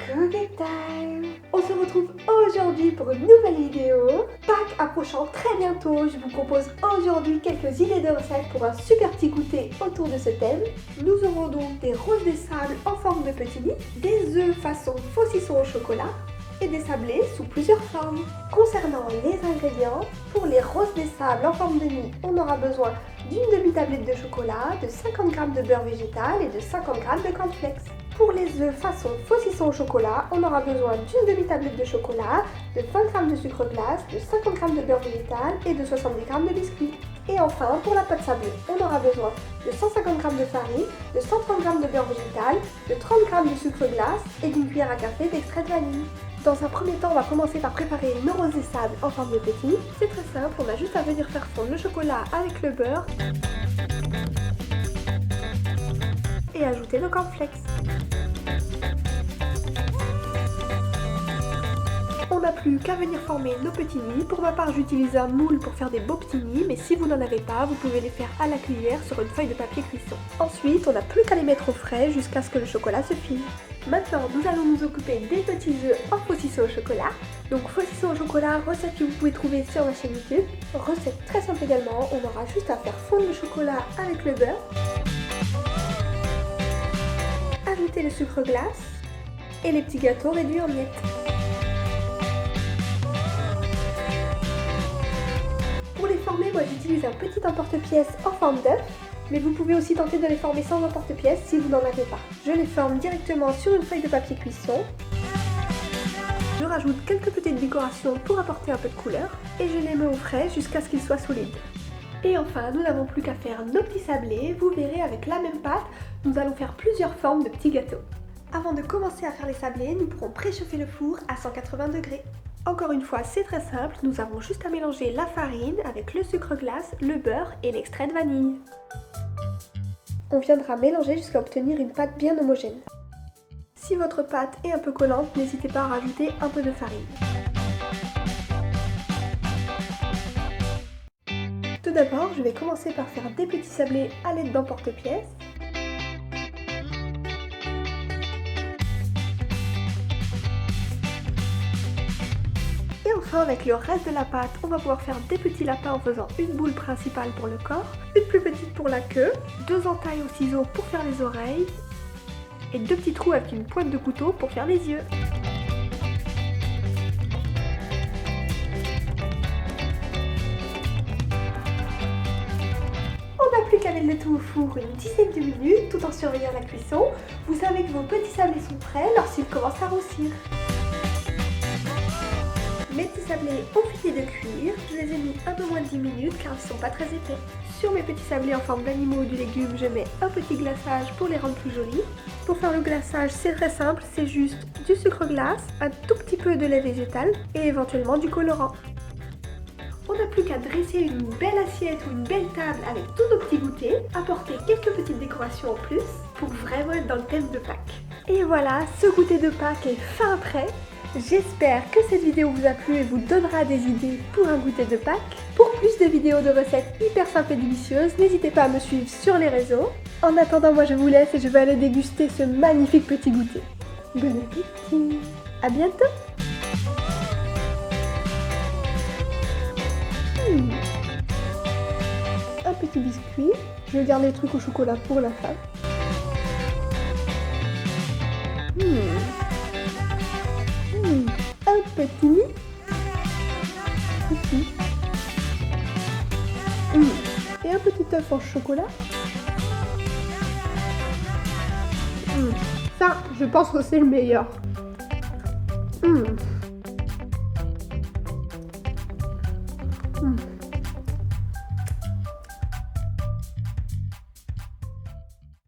Cookie time! On se retrouve aujourd'hui pour une nouvelle vidéo. Pâques approchant très bientôt, je vous propose aujourd'hui quelques idées de recettes pour un super petit goûter autour de ce thème. Nous aurons donc des roses des sables en forme de petits nids, des œufs façon saucisson au chocolat et des sablés sous plusieurs formes. Concernant les ingrédients, pour les roses des sables en forme de nid, on aura besoin d'une demi-tablette de chocolat, de 50 g de beurre végétal et de 50 g de cornflakes. Pour les œufs façon saucisson au chocolat, on aura besoin d'une demi-tablette de chocolat, de 20 g de sucre glace, de 50 g de beurre végétal et de 70 g de biscuits. Et enfin, pour la pâte sablée, on aura besoin de 150 g de farine, de 130 g de beurre végétal, de 30 g de sucre glace et d'une cuillère à café d'extrait de vanille. Dans un premier temps, on va commencer par préparer nos roses des sables en forme de petits. C'est très simple, on a juste à venir faire fondre le chocolat avec le beurre et ajouter le cornflakes. On n'a plus qu'à venir former nos petits nids. Pour ma part, j'utilise un moule pour faire des beaux petits nids, mais si vous n'en avez pas, vous pouvez les faire à la cuillère sur une feuille de papier cuisson. Ensuite, on n'a plus qu'à les mettre au frais jusqu'à ce que le chocolat se fige. Maintenant, nous allons nous occuper des petits œufs en saucisson au chocolat. Donc saucisson au chocolat, recette que vous pouvez trouver sur ma chaîne YouTube. Recette très simple également, on aura juste à faire fondre le chocolat avec le beurre. Ajouter le sucre glace et les petits gâteaux réduits en miettes. Pour les former, moi j'utilise un petit emporte-pièce en forme d'œuf, mais vous pouvez aussi tenter de les former sans emporte-pièce si vous n'en avez pas. Je les forme directement sur une feuille de papier cuisson. Je rajoute quelques petites décorations pour apporter un peu de couleur et je les mets au frais jusqu'à ce qu'ils soient solides. Et enfin, nous n'avons plus qu'à faire nos petits sablés. Vous verrez, avec la même pâte, nous allons faire plusieurs formes de petits gâteaux. Avant de commencer à faire les sablés, nous pourrons préchauffer le four à 180 degrés. Encore une fois, c'est très simple, nous avons juste à mélanger la farine avec le sucre glace, le beurre et l'extrait de vanille. On viendra mélanger jusqu'à obtenir une pâte bien homogène. Si votre pâte est un peu collante, n'hésitez pas à rajouter un peu de farine. Tout d'abord, je vais commencer par faire des petits sablés à l'aide d'emporte-pièce. Et enfin, avec le reste de la pâte, on va pouvoir faire des petits lapins en faisant une boule principale pour le corps, une plus petite pour la queue, deux entailles au ciseau pour faire les oreilles et deux petits trous avec une pointe de couteau pour faire les yeux. Plus qu'à mettre le tout au four une dizaine de minutes tout en surveillant la cuisson. Vous savez que vos petits sablés sont prêts lorsqu'ils commencent à roussir. Mes petits sablés ont fini de cuire. Je les ai mis un peu moins de 10 minutes car ils ne sont pas très épais. Sur mes petits sablés en forme d'animaux ou de légumes, je mets un petit glaçage pour les rendre plus jolis. Pour faire le glaçage, c'est très simple, c'est juste du sucre glace, un tout petit peu de lait végétal et éventuellement du colorant. On n'a plus qu'à dresser une belle assiette ou une belle table avec tous nos petits goûters, apporter quelques petites décorations en plus pour vraiment être dans le thème de Pâques. Et voilà, ce goûter de Pâques est fin prêt. J'espère que cette vidéo vous a plu et vous donnera des idées pour un goûter de Pâques. Pour plus de vidéos de recettes hyper simples et délicieuses, n'hésitez pas à me suivre sur les réseaux. En attendant, moi je vous laisse et je vais aller déguster ce magnifique petit goûter. Bon appétit! À bientôt! Un petit biscuit, je garde les trucs au chocolat pour la fin. Un petit nid. Petit. Et un petit œuf en chocolat. Ça, je pense que c'est le meilleur.